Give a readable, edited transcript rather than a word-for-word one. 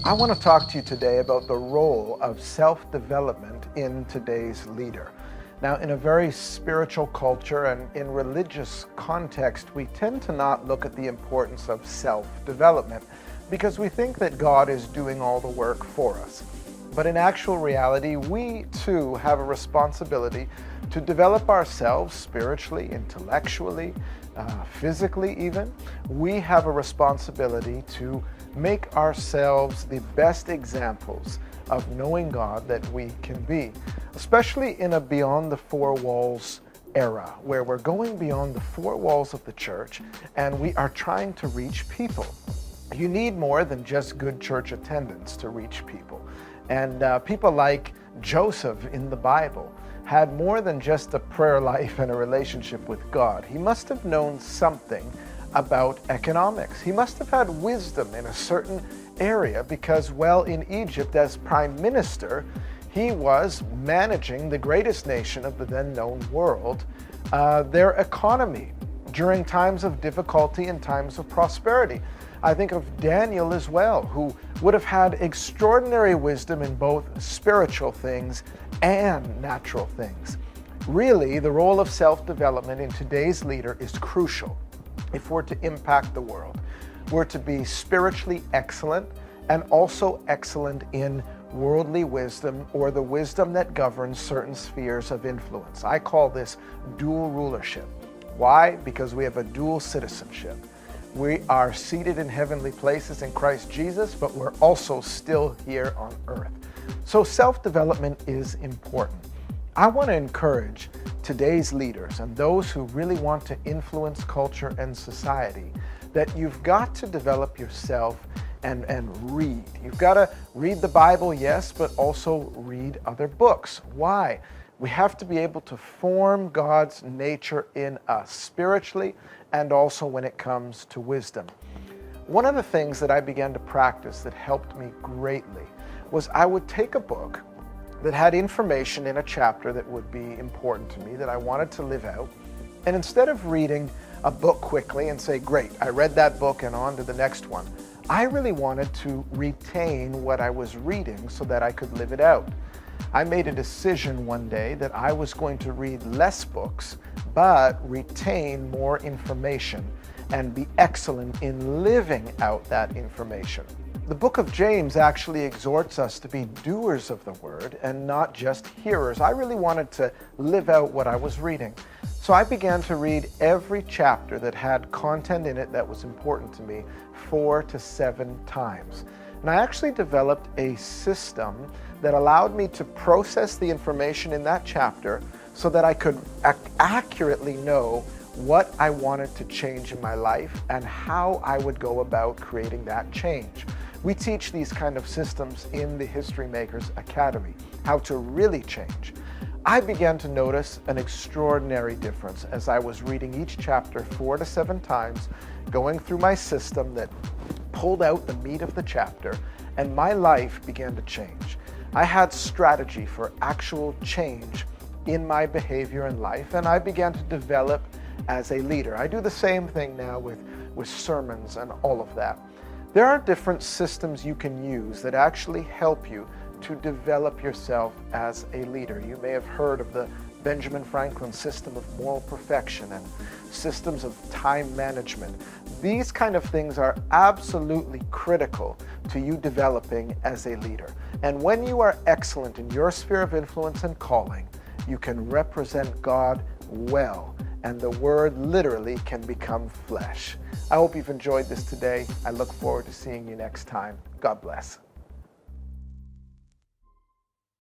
I want to talk to you today about the role of self-development in today's leader. Now, in a very spiritual culture and in religious context, we tend to not look at the importance of self-development because we think that God is doing all the work for us. But in actual reality, we too have a responsibility to develop ourselves spiritually, intellectually, physically even. We have a responsibility to make ourselves the best examples of knowing God that we can be, especially in a beyond the four walls era, where we're going beyond the four walls of the church and we are trying to reach people. You need more than just good church attendance to reach people. And people like Joseph in the Bible had more than just a prayer life and a relationship with God. He must have known something about economics. He must have had wisdom in a certain area because, well, in Egypt as prime minister, he was managing the greatest nation of the then known world, their economy during times of difficulty and times of prosperity. I think of Daniel as well, who would have had extraordinary wisdom in both spiritual things and natural things. Really, the role of self-development in today's leader is crucial if we're to impact the world. We're to be spiritually excellent and also excellent in worldly wisdom, or the wisdom that governs certain spheres of influence. I call this dual rulership. Why? Because we have a dual citizenship. We are seated in heavenly places in Christ Jesus, but we're also still here on earth. So self-development is important. I want to encourage today's leaders and those who really want to influence culture and society that you've got to develop yourself and read. You've got to read the Bible, yes, but also read other books. Why? We have to be able to form God's nature in us spiritually and also when it comes to wisdom. One of the things that I began to practice that helped me greatly was I would take a book that had information in a chapter that would be important to me, that I wanted to live out, and instead of reading a book quickly and say, great, I read that book and on to the next one, I really wanted to retain what I was reading so that I could live it out. I made a decision one day that I was going to read less books, but retain more information and be excellent in living out that information. The book of James actually exhorts us to be doers of the word and not just hearers. I really wanted to live out what I was reading. So I began to read every chapter that had content in it that was important to me 4 to 7 times. And I actually developed a system that allowed me to process the information in that chapter so that I could accurately know what I wanted to change in my life and how I would go about creating that change. We teach these kind of systems in the History Makers Academy, how to really change. I began to notice an extraordinary difference as I was reading each chapter 4 to 7 times, going through my system that pulled out the meat of the chapter, and my life began to change. I had strategy for actual change in my behavior and life, and I began to develop as a leader. I do the same thing now with sermons and all of that. There are different systems you can use that actually help you to develop yourself as a leader. You may have heard of the Benjamin Franklin system of moral perfection and systems of time management. These kind of things are absolutely critical to you developing as a leader. And when you are excellent in your sphere of influence and calling, you can represent God well, and the word literally can become flesh. I hope you've enjoyed this today. I look forward to seeing you next time. God bless.